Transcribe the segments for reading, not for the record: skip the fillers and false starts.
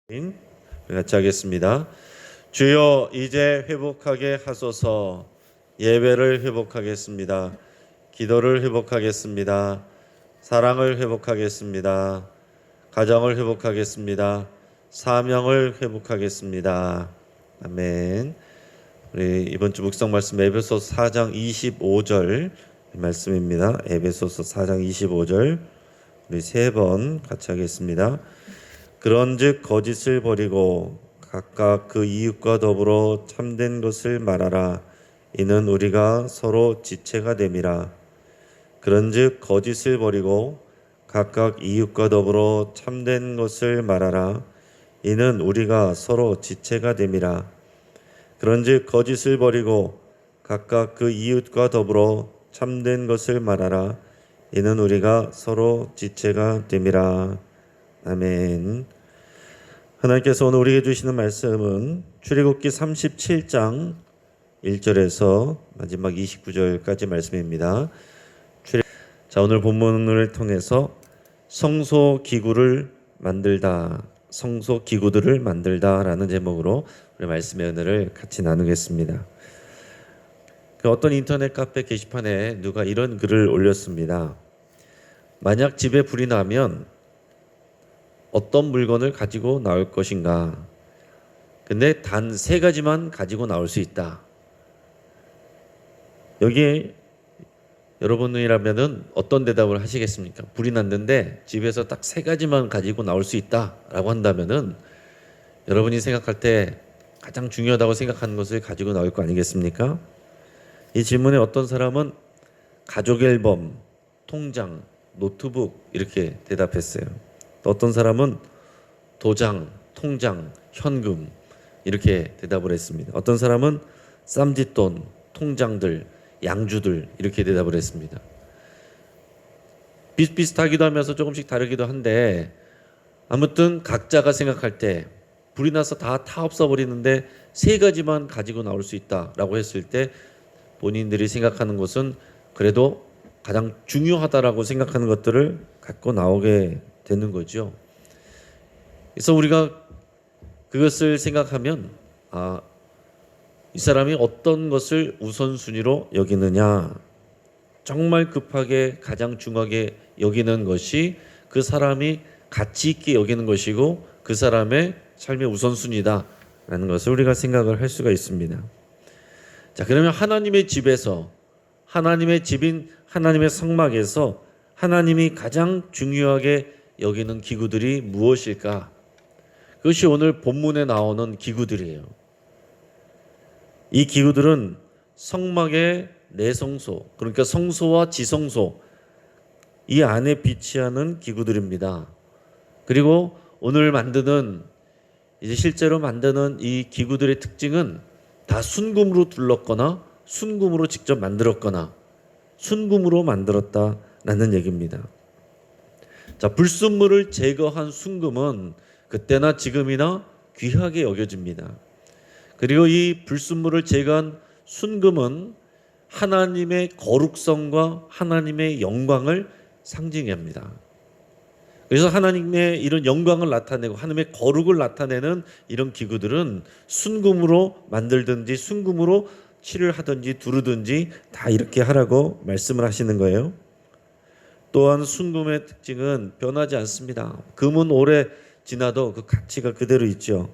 우리 같이 하겠습니다. 주여 이제 회복하게 하소서. 예배를 회복하겠습니다. 기도를 회복하겠습니다. 사랑을 회복하겠습니다. 가정을 회복하겠습니다. 사명을 회복하겠습니다. 아멘. 우리 이번 주 묵상 말씀 에베소서 4장 25절 말씀입니다. 에베소서 4장 25절 우리 세 번 같이 하겠습니다. 그런즉 거짓을 버리고 각각 그 이웃과 더불어 참된 것을 말하라. 이는 우리가 서로 지체가 됨이라. 그런즉 거짓을 버리고 각각 이웃과 더불어 참된 것을 말하라. 이는 우리가 서로 지체가 됨이라. 그런즉 거짓을 버리고 각각 그 이웃과 더불어 참된 것을 말하라. 이는 우리가 서로 지체가 됨이라. 아멘. 하나님께서 오늘 우리에게 주시는 말씀은 출애굽기 37장 1절에서 마지막 29절까지 말씀입니다. 자, 오늘 본문을 통해서 성소기구를 만들다, 성소기구들을 만들다라는 제목으로 우리 말씀의 은혜를 같이 나누겠습니다. 어떤 인터넷 카페 게시판에 누가 이런 글을 올렸습니다. 만약 집에 불이 나면 어떤 물건을 가지고 나올 것인가? 근데 단 3가지만 가지고 나올 수 있다. 여기에 여러분이라면은 어떤 대답을 하시겠습니까? 불이 났는데 집에서 딱 3가지만 가지고 나올 수 있다라고 한다면은 여러분이 생각할 때 가장 중요하다고 생각하는 것을 가지고 나올 거 아니겠습니까? 이 질문에 어떤 사람은 가족 앨범, 통장, 노트북 이렇게 대답했어요. 또 어떤 사람은 도장, 통장, 현금 이렇게 대답을 했습니다. 어떤 사람은 쌈짓돈, 통장들, 양주들 이렇게 대답을 했습니다. 비슷비슷하기도 하면서 조금씩 다르기도 한데 아무튼 각자가 생각할 때 불이 나서 다 없어버리는데 3가지만 가지고 나올 수 있다라고 했을 때 본인들이 생각하는 것은 그래도 가장 중요하다라고 생각하는 것들을 갖고 나오게 되는 거죠. 그래서 우리가 그것을 생각하면 이 사람이 어떤 것을 우선순위로 여기느냐, 정말 급하게 가장 중요하게 여기는 것이 그 사람이 가치 있게 여기는 것이고 그 사람의 삶의 우선순위다라는 것을 우리가 생각을 할 수가 있습니다. 자, 그러면 하나님의 집에서, 하나님의 집인 하나님의 성막에서 하나님이 가장 중요하게 여기는 기구들이 무엇일까? 그것이 오늘 본문에 나오는 기구들이에요. 이 기구들은 성막의 내성소, 그러니까 성소와 지성소 이 안에 비치하는 기구들입니다. 그리고 오늘 만드는, 이제 실제로 만드는 이 기구들의 특징은 다 순금으로 둘렀거나 순금으로 직접 만들었거나 순금으로 만들었다라는 얘기입니다. 자, 불순물을 제거한 순금은 그때나 지금이나 귀하게 여겨집니다. 그리고 이 불순물을 제거한 순금은 하나님의 거룩성과 하나님의 영광을 상징합니다. 그래서 하나님의 이런 영광을 나타내고 하나님의 거룩을 나타내는 이런 기구들은 순금으로 만들든지 순금으로 칠을 하든지 두르든지 다 이렇게 하라고 말씀을 하시는 거예요. 또한 순금의 특징은 변하지 않습니다. 금은 오래 지나도 그 가치가 그대로 있죠.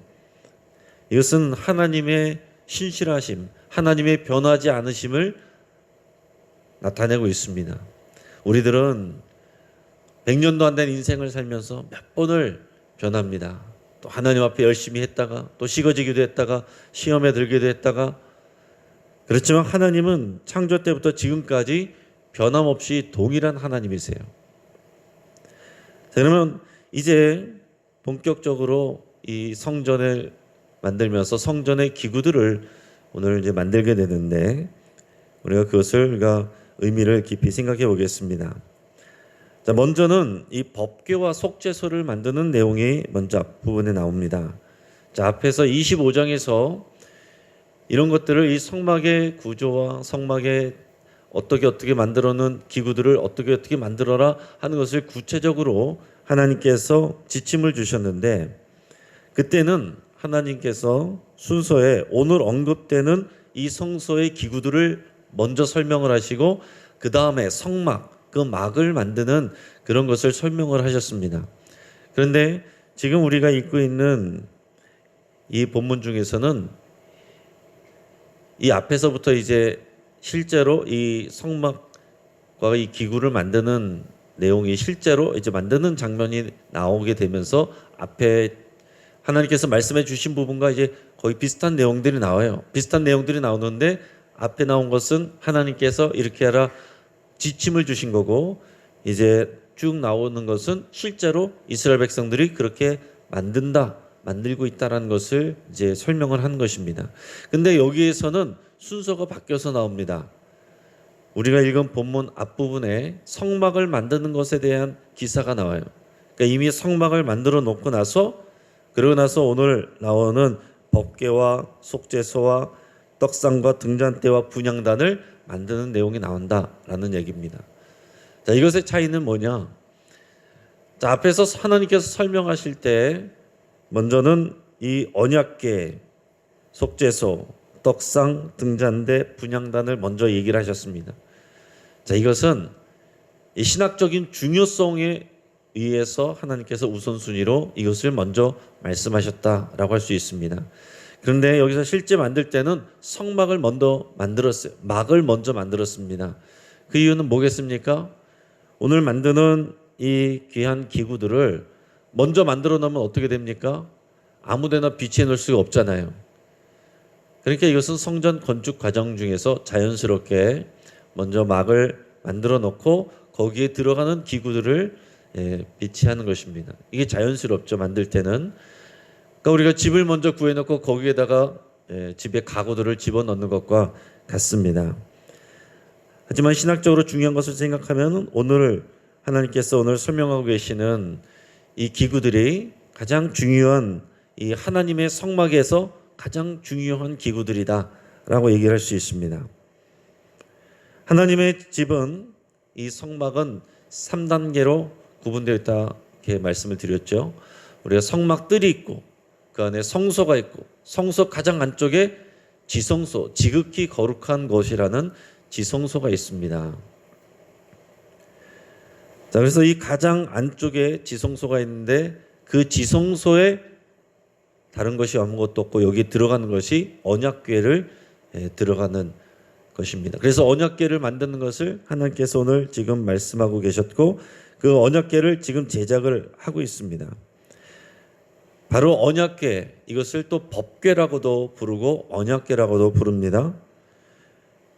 이것은 하나님의 신실하심, 하나님의 변하지 않으심을 나타내고 있습니다. 우리들은 100년도 안 된 인생을 살면서 몇 번을 변합니다. 또 하나님 앞에 열심히 했다가 또 식어지기도 했다가 시험에 들기도 했다가, 그렇지만 하나님은 창조 때부터 지금까지 변함없이 동일한 하나님이세요. 그러면 이제 본격적으로 이 성전을 만들면서 성전의 기구들을 오늘 이제 만들게 되는데 우리가 우리가 의미를 깊이 생각해 보겠습니다. 자, 먼저는 이 법궤와 속죄소를 만드는 내용이 먼저 앞부분에 나옵니다. 자, 앞에서 25장에서 이런 것들을 이 성막의 구조와 성막의 어떻게 만들어놓은 기구들을 어떻게 만들어라 하는 것을 구체적으로 하나님께서 지침을 주셨는데, 그때는 하나님께서 순서에 오늘 언급되는 이 성소의 기구들을 먼저 설명을 하시고 그 다음에 성막, 그 막을 만드는 그런 것을 설명을 하셨습니다. 그런데 지금 우리가 읽고 있는 이 본문 중에서는 이 앞에서부터 이제 실제로 이 성막과 이 기구를 만드는 내용이 실제로 이제 만드는 장면이 나오게 되면서 앞에 하나님께서 말씀해 주신 부분과 이제 거의 비슷한 내용들이 나와요. 비슷한 내용들이 나오는데 앞에 나온 것은 하나님께서 이렇게 하라 지침을 주신 거고 이제 쭉 나오는 것은 실제로 이스라엘 백성들이 그렇게 만들고 있다라는 것을 이제 설명을 한 것입니다. 근데 여기에서는 순서가 바뀌어서 나옵니다. 우리가 읽은 본문 앞부분에 성막을 만드는 것에 대한 기사가 나와요. 그러니까 이미 성막을 만들어 놓고 나서 그러고 나서 오늘 나오는 법궤와 속죄소와 떡상과 등잔대와 분향단을 만드는 내용이 나온다라는 얘기입니다. 자, 이것의 차이는 뭐냐? 자, 앞에서 하나님께서 설명하실 때 먼저는 이 언약궤, 속죄소, 떡상, 등잔대, 분향단을 먼저 얘기를 하셨습니다. 자, 이것은 이 신학적인 중요성에 의해서 하나님께서 우선순위로 이것을 먼저 말씀하셨다라고 할 수 있습니다. 그런데 여기서 실제 만들 때는 성막을 먼저 만들었어요. 막을 먼저 만들었습니다. 그 이유는 뭐겠습니까? 오늘 만드는 이 귀한 기구들을 먼저 만들어 놓으면 어떻게 됩니까? 아무데나 비치해 놓을 수가 없잖아요. 그러니까 이것은 성전 건축 과정 중에서 자연스럽게 먼저 막을 만들어 놓고 거기에 들어가는 기구들을 비치하는 것입니다. 이게 자연스럽죠, 만들 때는. 그러니까 우리가 집을 먼저 구해놓고 거기에다가 집에 가구들을 집어넣는 것과 같습니다. 하지만 신학적으로 중요한 것을 생각하면 오늘 하나님께서 오늘 설명하고 계시는 이 기구들이 가장 중요한 이 하나님의 성막에서 가장 중요한 기구들이다라고 얘기를 할 수 있습니다. 하나님의 집은 이 성막은 3단계로 구분되어 있다 이렇게 말씀을 드렸죠. 우리가 성막 뜰이 있고 그 안에 성소가 있고 성소 가장 안쪽에 지성소, 지극히 거룩한 곳이라는 지성소가 있습니다. 자, 그래서 이 가장 안쪽에 지성소가 있는데 그 지성소에 다른 것이 아무것도 없고 여기 들어가는 것이 언약궤를 들어가는 것입니다. 그래서 언약궤를 만드는 것을 하나님께서 오늘 지금 말씀하고 계셨고 그 언약궤를 지금 제작을 하고 있습니다. 바로 언약궤, 이것을 또 법궤라고도 부르고 언약궤라고도 부릅니다.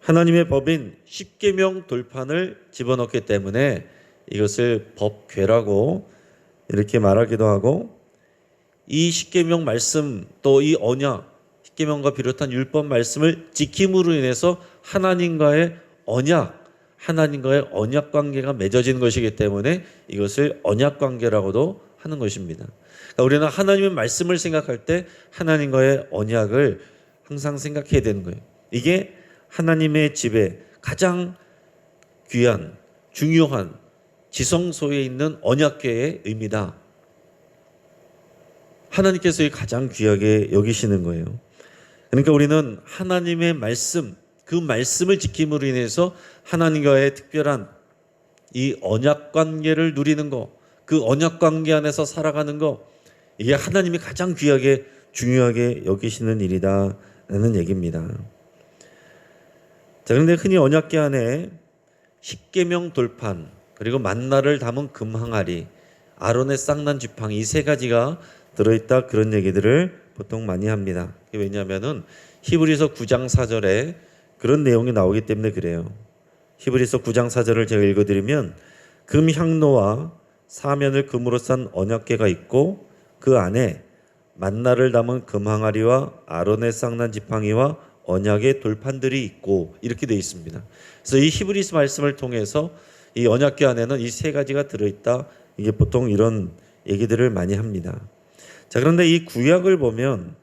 하나님의 법인 십계명 돌판을 집어넣기 때문에 이것을 법궤라고 이렇게 말하기도 하고 이 십계명 말씀 또 이 언약 십계명과 비롯한 율법 말씀을 지킴으로 인해서 하나님과의 언약 관계가 맺어지는 것이기 때문에 이것을 언약 관계라고도 하는 것입니다. 그러니까 우리는 하나님의 말씀을 생각할 때 하나님과의 언약을 항상 생각해야 되는 거예요. 이게 하나님의 집에 가장 귀한 중요한 지성소에 있는 언약궤의 의미다. 하나님께서 가장 귀하게 여기시는 거예요. 그러니까 우리는 하나님의 말씀, 그 말씀을 지킴으로 인해서 하나님과의 특별한 이 언약 관계를 누리는 것, 그 언약 관계 안에서 살아가는 것, 이게 하나님이 가장 귀하게 중요하게 여기시는 일이다라는 얘기입니다. 자, 그런데 흔히 언약궤 안에 십계명 돌판 그리고 만나를 담은 금항아리, 아론의 쌍난 지팡이 이 세 가지가 들어있다 그런 얘기들을 보통 많이 합니다. 왜냐하면은 히브리서 9장 4절에 그런 내용이 나오기 때문에 그래요. 히브리서 9장 4절을 제가 읽어드리면 금 향로와 사면을 금으로 싼 언약궤가 있고 그 안에 만나를 담은 금항아리와 아론의 쌍난 지팡이와 언약의 돌판들이 있고 이렇게 되어 있습니다. 그래서 이 히브리서 말씀을 통해서 이 언약궤 안에는 이 세 가지가 들어있다. 이게 보통 이런 얘기들을 많이 합니다. 자, 그런데 이 구약을 보면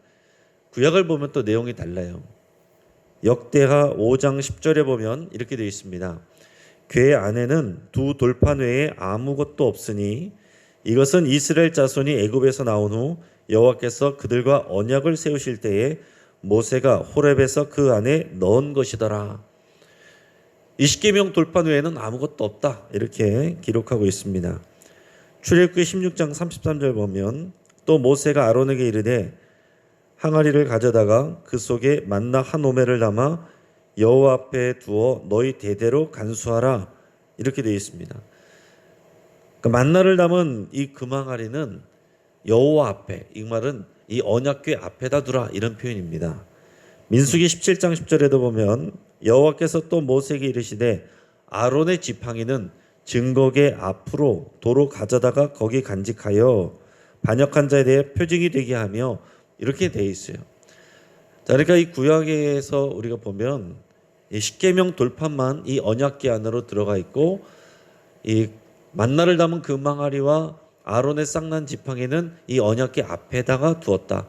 또 내용이 달라요. 역대하 5장 10절에 보면 이렇게 되어 있습니다. 궤 안에는 두 돌판 외에 아무것도 없으니 이것은 이스라엘 자손이 애굽에서 나온 후 여호와께서 그들과 언약을 세우실 때에 모세가 호렙에서 그 안에 넣은 것이더라. 이 십계명 돌판 외에는 아무것도 없다, 이렇게 기록하고 있습니다. 출애굽기 16장 33절 보면 또 모세가 아론에게 이르되 항아리를 가져다가 그 속에 만나 한 오멜을 담아 여호와 앞에 두어 너희 대대로 간수하라, 이렇게 되어 있습니다. 그 만나를 담은 이 금항아리는 여호와 앞에, 이 말은 이 언약궤 앞에다 두라, 이런 표현입니다. 민수기 17장 10절에도 보면 여호와께서 또 모세에게 이르시되 아론의 지팡이는 증거궤 앞으로 도로 가져다가 거기 간직하여 반역한 자에 대해 표징이 되게 하며, 이렇게 되어 있어요. 자, 그러니까 이 구약에서 우리가 보면 이 십계명 돌판만 이 언약궤 안으로 들어가 있고, 이 만나를 담은 금항아리와 아론의 쌍난 지팡이는 이 언약궤 앞에다가 두었다.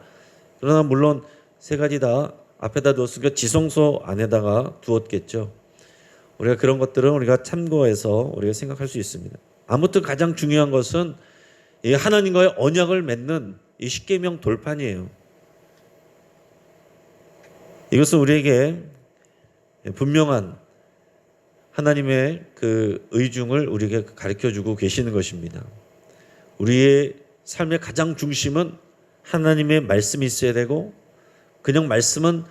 그러나 물론 세 가지 다 앞에다 두었으니까 지성소 안에다가 두었겠죠. 우리가 그런 것들은 우리가 참고해서 우리가 생각할 수 있습니다. 아무튼 가장 중요한 것은 이 하나님과의 언약을 맺는 이 십계명 돌판이에요. 이것은 우리에게 분명한 하나님의 그 의중을 우리에게 가르쳐주고 계시는 것입니다. 우리의 삶의 가장 중심은 하나님의 말씀이 있어야 되고, 그냥 말씀은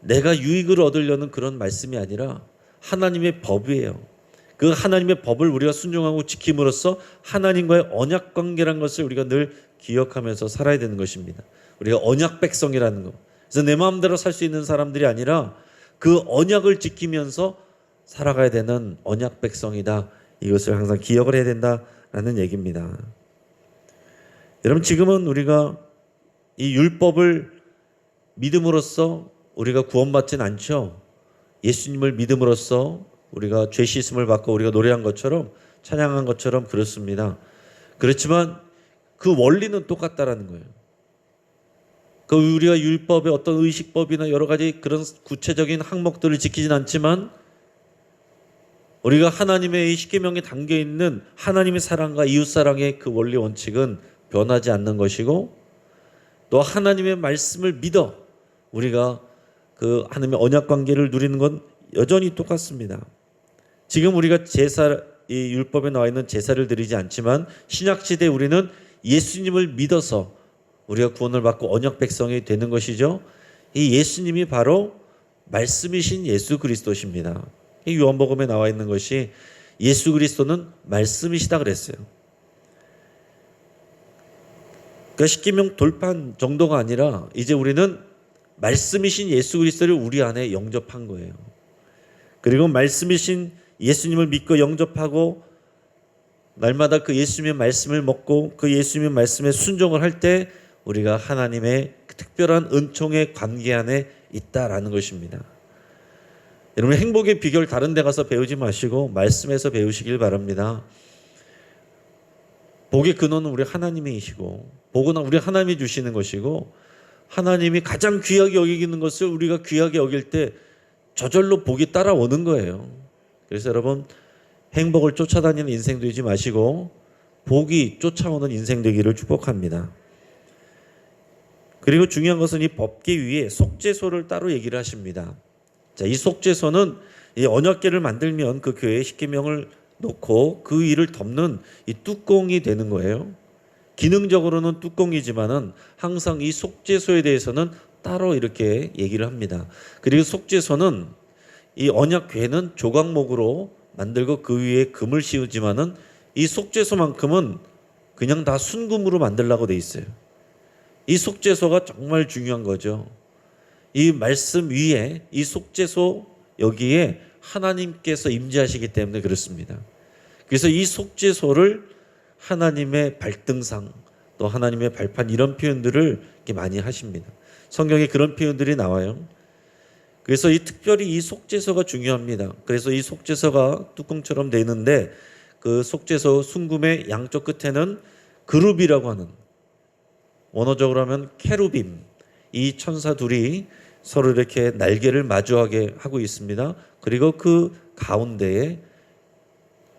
내가 유익을 얻으려는 그런 말씀이 아니라 하나님의 법이에요. 그 하나님의 법을 우리가 순종하고 지킴으로써 하나님과의 언약 관계라는 것을 우리가 늘 기억하면서 살아야 되는 것입니다. 우리가 언약 백성이라는 것. 그래서 내 마음대로 살 수 있는 사람들이 아니라 그 언약을 지키면서 살아가야 되는 언약 백성이다. 이것을 항상 기억을 해야 된다라는 얘기입니다. 여러분, 지금은 우리가 이 율법을 믿음으로써 우리가 구원받지는 않죠. 예수님을 믿음으로써 우리가 죄 씻음을 받고 우리가 노래한 것처럼, 찬양한 것처럼 그렇습니다. 그렇지만 그 원리는 똑같다라는 거예요. 그 우리가 율법의 어떤 의식법이나 여러 가지 그런 구체적인 항목들을 지키진 않지만, 우리가 하나님의 이 십계명에 담겨 있는 하나님의 사랑과 이웃 사랑의 그 원리 원칙은 변하지 않는 것이고, 또 하나님의 말씀을 믿어 우리가 그 하나님의 언약 관계를 누리는 건 여전히 똑같습니다. 지금 우리가 제사, 이 율법에 나와 있는 제사를 드리지 않지만 신약 시대에 우리는 예수님을 믿어서 우리가 구원을 받고 언약 백성이 되는 것이죠. 이 예수님이 바로 말씀이신 예수 그리스도십니다. 이 요한복음에 나와 있는 것이 예수 그리스도는 말씀이시다 그랬어요. 그러니까 십계명 돌판 정도가 아니라 이제 우리는 말씀이신 예수 그리스도를 우리 안에 영접한 거예요. 그리고 말씀이신 예수님을 믿고 영접하고 날마다 그 예수님의 말씀을 먹고 그 예수님의 말씀에 순종을 할 때 우리가 하나님의 특별한 은총의 관계 안에 있다라는 것입니다. 여러분, 행복의 비결 다른 데 가서 배우지 마시고 말씀에서 배우시길 바랍니다. 복의 근원은 우리 하나님이시고, 복은 우리 하나님이 주시는 것이고, 하나님이 가장 귀하게 여기는 것을 우리가 귀하게 여길 때 저절로 복이 따라오는 거예요. 그래서 여러분, 행복을 쫓아다니는 인생 되지 마시고 복이 쫓아오는 인생 되기를 축복합니다. 그리고 중요한 것은 이 법궤 위에 속죄소를 따로 얘기를 하십니다. 자, 이 속죄소는 이 언약궤를 만들면 그 교회에 십계명을 놓고 그 위를 덮는 이 뚜껑이 되는 거예요. 기능적으로는 뚜껑이지만은 항상 이 속죄소에 대해서는 따로 이렇게 얘기를 합니다. 그리고 속죄소는 이 언약궤는 조각목으로 만들고 그 위에 금을 씌우지만은 이 속죄소만큼은 그냥 다 순금으로 만들라고 돼 있어요. 이 속죄소가 정말 중요한 거죠. 이 말씀 위에 이 속죄소 여기에 하나님께서 임재하시기 때문에 그렇습니다. 그래서 이 속죄소를 하나님의 발등상 또 하나님의 발판 이런 표현들을 이렇게 많이 하십니다. 성경에 그런 표현들이 나와요. 그래서 이 특별히 이 속죄소가 중요합니다. 그래서 이 속죄소가 뚜껑처럼 되어 있는데 그 속죄소 순금의 양쪽 끝에는 그룹이라고 하는, 원어적으로 하면 케루빔, 이 천사 둘이 서로 이렇게 날개를 마주하게 하고 있습니다. 그리고 그 가운데에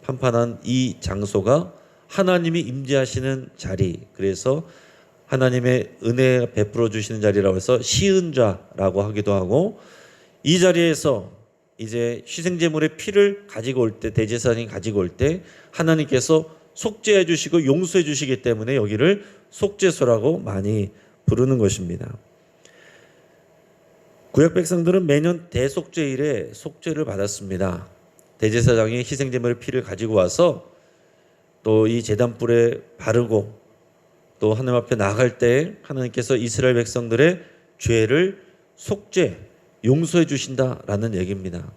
판판한 이 장소가 하나님이 임재하시는 자리, 그래서 하나님의 은혜 베풀어 주시는 자리라고 해서 시은자라고 하기도 하고, 이 자리에서 이제 희생제물의 피를 가지고 올 때, 대제사장이 가지고 올 때 하나님께서 속죄해 주시고 용서해 주시기 때문에 여기를 속죄소라고 많이 부르는 것입니다. 구약 백성들은 매년 대속죄일에 속죄를 받았습니다. 대제사장이 희생제물의 피를 가지고 와서 또 이 제단불에 바르고 또 하나님 앞에 나아갈 때 하나님께서 이스라엘 백성들의 죄를 속죄, 용서해 주신다라는 얘기입니다.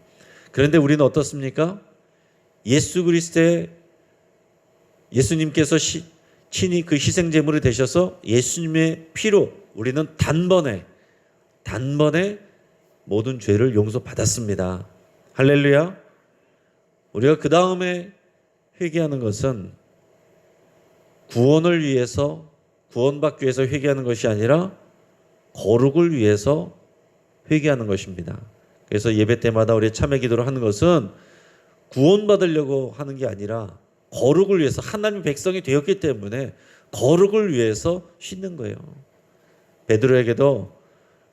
그런데 우리는 어떻습니까? 예수 그리스도의 예수님께서 친히 그 희생제물이 되셔서 예수님의 피로 우리는 단번에 모든 죄를 용서받았습니다. 할렐루야. 우리가 그 다음에 회개하는 것은 구원을 위해서, 구원받기 위해서 회개하는 것이 아니라 거룩을 위해서 회개하는 것입니다. 그래서 예배 때마다 우리 참회 기도를 하는 것은 구원받으려고 하는 게 아니라 거룩을 위해서, 하나님의 백성이 되었기 때문에 거룩을 위해서 씻는 거예요. 베드로에게도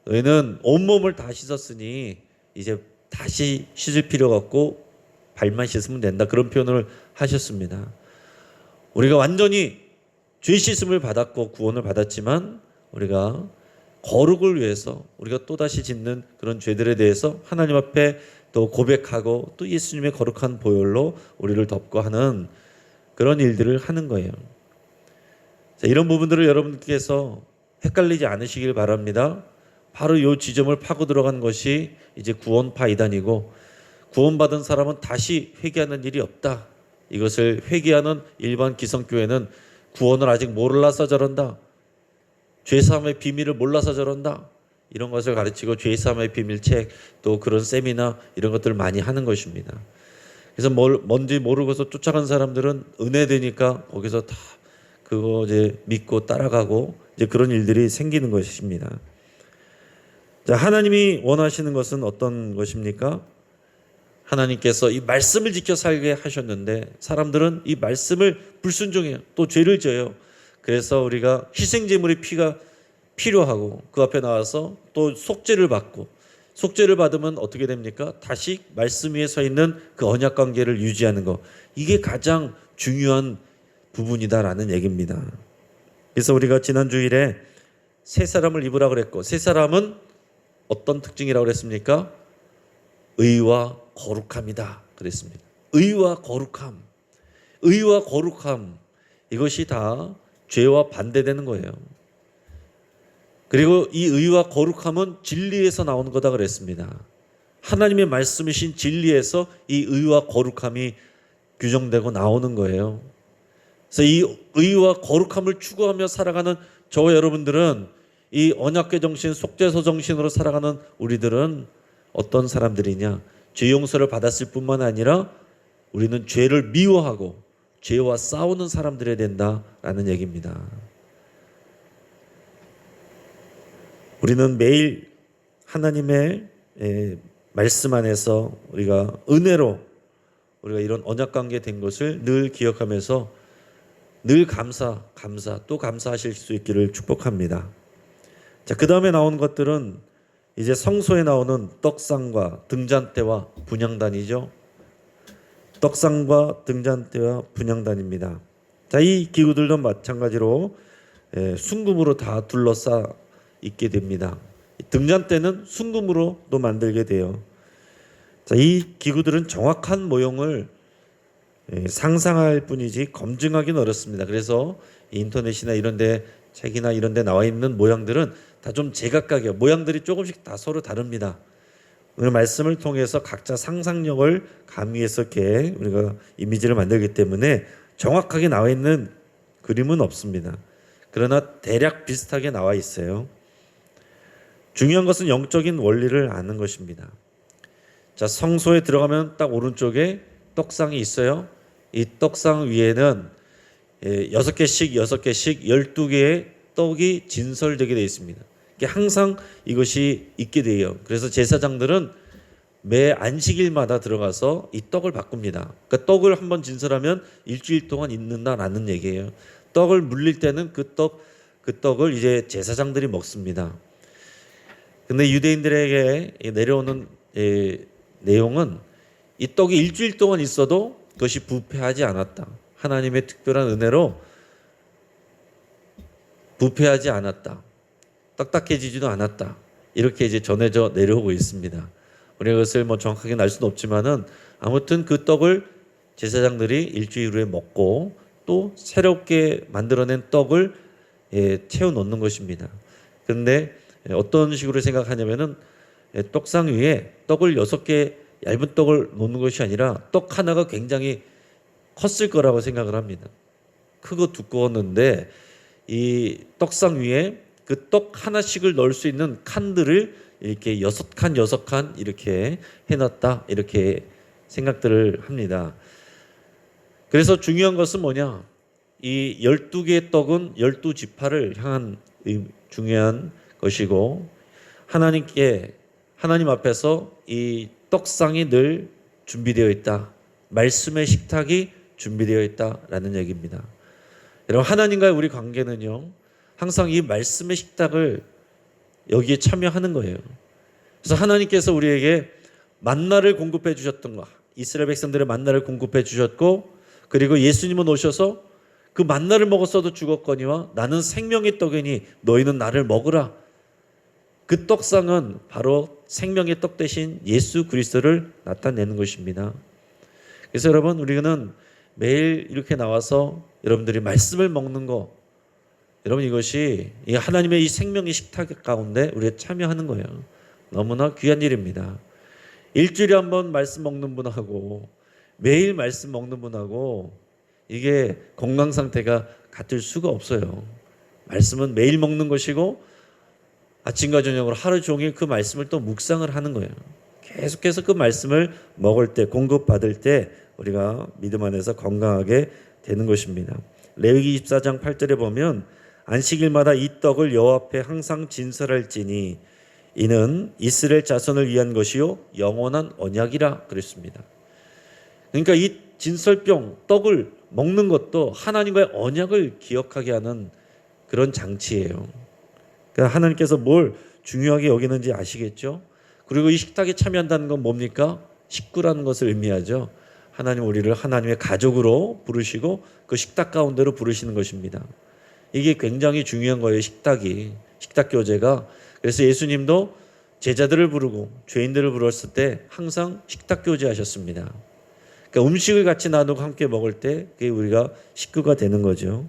너희는 온몸을 다 씻었으니 이제 다시 씻을 필요가 없고 발만 씻으면 된다, 그런 표현을 하셨습니다. 우리가 완전히 죄 씻음을 받았고 구원을 받았지만 우리가 거룩을 위해서 우리가 또다시 짓는 그런 죄들에 대해서 하나님 앞에 또 고백하고 또 예수님의 거룩한 보혈로 우리를 덮고 하는 그런 일들을 하는 거예요. 자, 이런 부분들을 여러분께서 헷갈리지 않으시길 바랍니다. 바로 이 지점을 파고 들어간 것이 이제 구원파 이단이고, 구원받은 사람은 다시 회개하는 일이 없다. 이것을 회개하는 일반 기성교회는 구원을 아직 몰라서 저런다, 죄사함의 비밀을 몰라서 저런다, 이런 것을 가르치고 죄사함의 비밀책, 또 그런 세미나 이런 것들을 많이 하는 것입니다. 그래서 뭔지 모르고서 쫓아간 사람들은 은혜 되니까 거기서 다 그거 이제 믿고 따라가고 이제 그런 일들이 생기는 것입니다. 자, 하나님이 원하시는 것은 어떤 것입니까? 하나님께서 이 말씀을 지켜 살게 하셨는데 사람들은 이 말씀을 불순종해요. 또 죄를 져요. 그래서 우리가 희생제물의 피가 필요하고 그 앞에 나와서 또 속죄를 받고, 속죄를 받으면 어떻게 됩니까? 다시 말씀 위에 서 있는 그 언약 관계를 유지하는 것, 이게 가장 중요한 부분이다라는 얘기입니다. 그래서 우리가 지난 주일에 새 사람을 입으라 그랬고, 새 사람은 어떤 특징이라고 그랬습니까? 의와 거룩함이다 그랬습니다. 의와 거룩함, 의와 거룩함, 이것이 다 죄와 반대되는 거예요. 그리고 이 의와 거룩함은 진리에서 나오는 거다 그랬습니다. 하나님의 말씀이신 진리에서 이 의와 거룩함이 규정되고 나오는 거예요. 그래서 이 의와 거룩함을 추구하며 살아가는 저와 여러분들은, 이 언약궤 정신, 속죄소 정신으로 살아가는 우리들은 어떤 사람들이냐? 죄 용서를 받았을 뿐만 아니라 우리는 죄를 미워하고 죄와 싸우는 사람들이 된다라는 얘기입니다. 우리는 매일 하나님의 말씀 안에서 우리가 은혜로 우리가 이런 언약 관계 된 것을 늘 기억하면서 늘 감사 또 감사하실 수 있기를 축복합니다. 자, 그 다음에 나온 것들은 이제 성소에 나오는 떡상과 등잔대와 분향단이죠. 떡상과 등잔대와 분향단입니다. 자, 이 기구들도 마찬가지로 순금으로 다 둘러싸 있게 됩니다. 등잔대는 순금으로도 만들게 돼요. 자, 이 기구들은 정확한 모형을 상상할 뿐이지 검증하기는 어렵습니다. 그래서 인터넷이나 이런데, 책이나 이런데 나와 있는 모양들은 다 좀 제각각이에요. 모양들이 조금씩 다 서로 다릅니다. 오늘 말씀을 통해서 각자 상상력을 가미해서 이렇게 우리가 이미지를 만들기 때문에 정확하게 나와 있는 그림은 없습니다. 그러나 대략 비슷하게 나와 있어요. 중요한 것은 영적인 원리를 아는 것입니다. 자, 성소에 들어가면 딱 오른쪽에 떡상이 있어요. 이 떡상 위에는 6개씩 12개의 떡이 진설되게 되어 있습니다. 항상 이것이 있게 돼요. 그래서 제사장들은 매 안식일마다 들어가서 이 떡을 바꿉니다. 그러니까 떡을 한번 진설하면 일주일 동안 있는다라는 얘기예요. 떡을 물릴 때는 그 떡 그 떡을 이제 제사장들이 먹습니다. 근데 유대인들에게 내려오는 내용은 이 떡이 일주일 동안 있어도 그것이 부패하지 않았다. 하나님의 특별한 은혜로 부패하지 않았다. 딱딱해지지도 않았다. 이렇게 이제 전해져 내려오고 있습니다. 우리가 그것을 정확하게 알 수는 없지만은 아무튼 그 떡을 제사장들이 일주일 후에 먹고 또 새롭게 만들어낸 떡을 채워 넣는 것입니다. 그런데 어떤 식으로 생각하냐면은 떡상 위에 떡을 6개 얇은 떡을 놓는 것이 아니라 떡 하나가 굉장히 컸을 거라고 생각을 합니다. 크고 두꺼웠는데 이 떡상 위에 그 떡 하나씩을 넣을 수 있는 칸들을 이렇게 6칸 이렇게 해놨다, 이렇게 생각들을 합니다. 그래서 중요한 것은 뭐냐? 이 12개의 떡은 12지파를 향한 중요한 것이고, 하나님 앞에서 이 떡상이 늘 준비되어 있다. 말씀의 식탁이 준비되어 있다라는 얘기입니다. 여러분, 하나님과의 우리 관계는요, 항상 이 말씀의 식탁을 여기에 참여하는 거예요. 그래서 하나님께서 우리에게 만나를 공급해 주셨던 거, 이스라엘 백성들의 만나를 공급해 주셨고, 그리고 예수님은 오셔서 그 만나를 먹었어도 죽었거니와 나는 생명의 떡이니 너희는 나를 먹으라. 그 떡상은 바로 생명의 떡 대신 예수 그리스도를 나타내는 것입니다. 그래서 여러분, 우리는 매일 이렇게 나와서 여러분들이 말씀을 먹는 거, 여러분, 이것이 하나님의 이 생명의 식탁 가운데 우리가 참여하는 거예요. 너무나 귀한 일입니다. 일주일에 한 번 말씀 먹는 분하고 매일 말씀 먹는 분하고 이게 건강 상태가 같을 수가 없어요. 말씀은 매일 먹는 것이고 아침과 저녁으로 하루 종일 그 말씀을 또 묵상을 하는 거예요. 계속해서 그 말씀을 먹을 때, 공급받을 때 우리가 믿음 안에서 건강하게 되는 것입니다. 레위기 24장 8절에 보면 안식일마다 이 떡을 여호와 앞에 항상 진설할지니 이는 이스라엘 자손을 위한 것이요 영원한 언약이라 그랬습니다. 그러니까 이 진설병 떡을 먹는 것도 하나님과의 언약을 기억하게 하는 그런 장치예요. 그러니까 하나님께서 뭘 중요하게 여기는지 아시겠죠? 그리고 이 식탁에 참여한다는 건 뭡니까? 식구라는 것을 의미하죠. 하나님 우리를 하나님의 가족으로 부르시고 그 식탁 가운데로 부르시는 것입니다. 이게 굉장히 중요한 거예요. 식탁 교제가. 그래서 예수님도 제자들을 부르고 죄인들을 부르셨을 때 항상 식탁 교제 하셨습니다. 그러니까 음식을 같이 나누고 함께 먹을 때 그게 우리가 식구가 되는 거죠.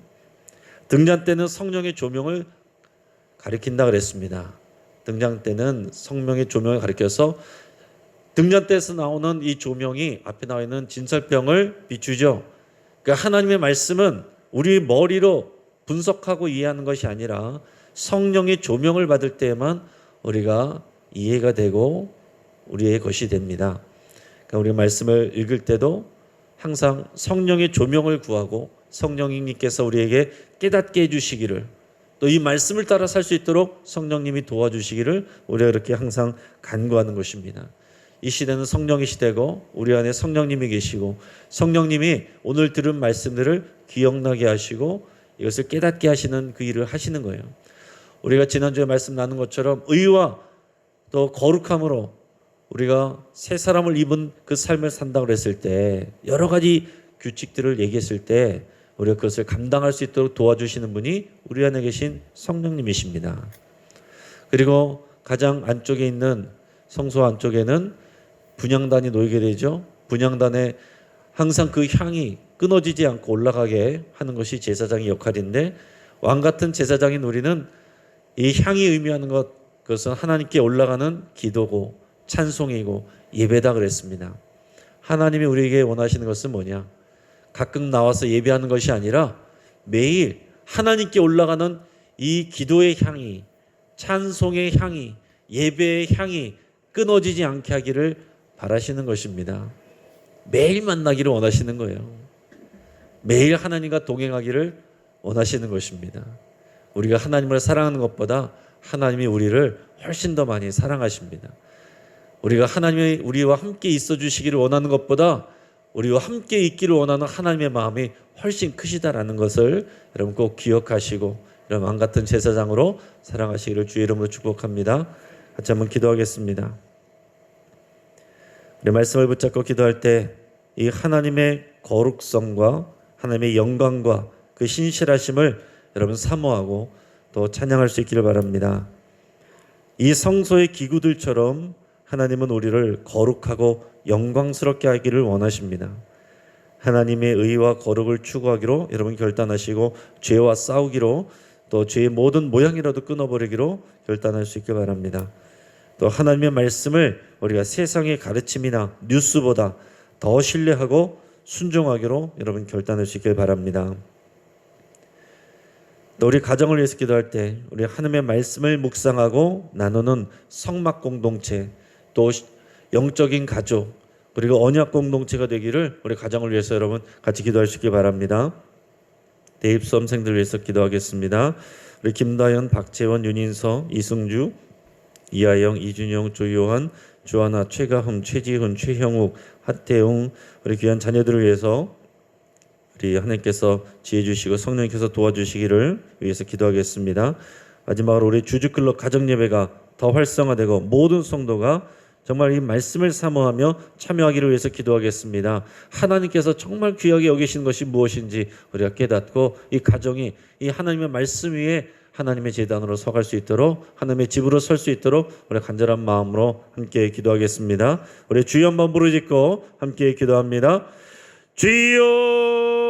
등잔 때는 성령의 조명을 가리킨다 그랬습니다. 등잔 때는 성령의 조명을 가리켜서 등잔대에서 나오는 이 조명이 앞에 나와 있는 진설병을 비추죠. 그러니까 하나님의 말씀은 우리 머리로 분석하고 이해하는 것이 아니라 성령의 조명을 받을 때에만 우리가 이해가 되고 우리의 것이 됩니다. 그러니까 우리 말씀을 읽을 때도 항상 성령의 조명을 구하고 성령님께서 우리에게 깨닫게 해주시기를, 또 이 말씀을 따라 살 수 있도록 성령님이 도와주시기를 우리가 이렇게 항상 간구하는 것입니다. 이 시대는 성령의 시대고 우리 안에 성령님이 계시고 성령님이 오늘 들은 말씀들을 기억나게 하시고 이것을 깨닫게 하시는 그 일을 하시는 거예요. 우리가 지난주에 말씀 나눈 것처럼 의와 또 거룩함으로 우리가 새 사람을 입은 그 삶을 산다고 했을 때 여러 가지 규칙들을 얘기했을 때 우리가 그것을 감당할 수 있도록 도와주시는 분이 우리 안에 계신 성령님이십니다. 그리고 가장 안쪽에 있는 성소 안쪽에는 분향단이 놓이게 되죠. 분향단에 항상 그 향이 끊어지지 않고 올라가게 하는 것이 제사장의 역할인데, 왕 같은 제사장인 우리는 이 향이 의미하는 그것은 하나님께 올라가는 기도고 찬송이고 예배다 그랬습니다. 하나님이 우리에게 원하시는 것은 뭐냐? 가끔 나와서 예배하는 것이 아니라 매일 하나님께 올라가는 이 기도의 향이, 찬송의 향이, 예배의 향이 끊어지지 않게 하기를 바라시는 것입니다. 매일 만나기를 원하시는 거예요. 매일 하나님과 동행하기를 원하시는 것입니다. 우리가 하나님을 사랑하는 것보다 하나님이 우리를 훨씬 더 많이 사랑하십니다. 우리가 하나님이 우리와 함께 있어 주시기를 원하는 것보다 우리와 함께 있기를 원하는 하나님의 마음이 훨씬 크시다라는 것을 여러분 꼭 기억하시고 이런 왕 같은 제사장으로 사랑하시기를 주의 이름으로 축복합니다. 같이 한번 기도하겠습니다. 우리 말씀을 붙잡고 기도할 때 이 하나님의 거룩성과 하나님의 영광과 그 신실하심을 여러분 사모하고 또 찬양할 수 있기를 바랍니다. 이 성소의 기구들처럼 하나님은 우리를 거룩하고 영광스럽게 하기를 원하십니다. 하나님의 의와 거룩을 추구하기로 여러분 결단하시고 죄와 싸우기로 또 죄의 모든 모양이라도 끊어버리기로 결단할 수 있길 바랍니다. 또 하나님의 말씀을 우리가 세상의 가르침이나 뉴스보다 더 신뢰하고 순종하기로 여러분 결단할 수 있길 바랍니다. 또 우리 가정을 위해서 기도할 때 우리 하나님의 말씀을 묵상하고 나누는 성막 공동체, 또 영적인 가족, 그리고 언약 공동체가 되기를 우리 가정을 위해서 여러분 같이 기도할 수 있길 바랍니다. 대입 수험생들 위해서 기도하겠습니다. 우리 김다현, 박재원, 윤인서, 이승주, 이하영, 이준영, 조요한, 조하나, 최가흠, 최지훈, 최형욱, 하태웅, 우리 귀한 자녀들을 위해서 우리 하나님께서 지혜 주시고 성령님께서 도와주시기를 위해서 기도하겠습니다. 마지막으로 우리 주주클럽 가정예배가 더 활성화되고 모든 성도가 정말 이 말씀을 사모하며 참여하기를 위해서 기도하겠습니다. 하나님께서 정말 귀하게 여기신 것이 무엇인지 우리가 깨닫고 이 가정이 이 하나님의 말씀 위에 하나님의 제단으로 서갈 수 있도록 하나님의 집으로 설 수 있도록 우리 간절한 마음으로 함께 기도하겠습니다. 우리 주여 한번 부르짖고 함께 기도합니다. 주여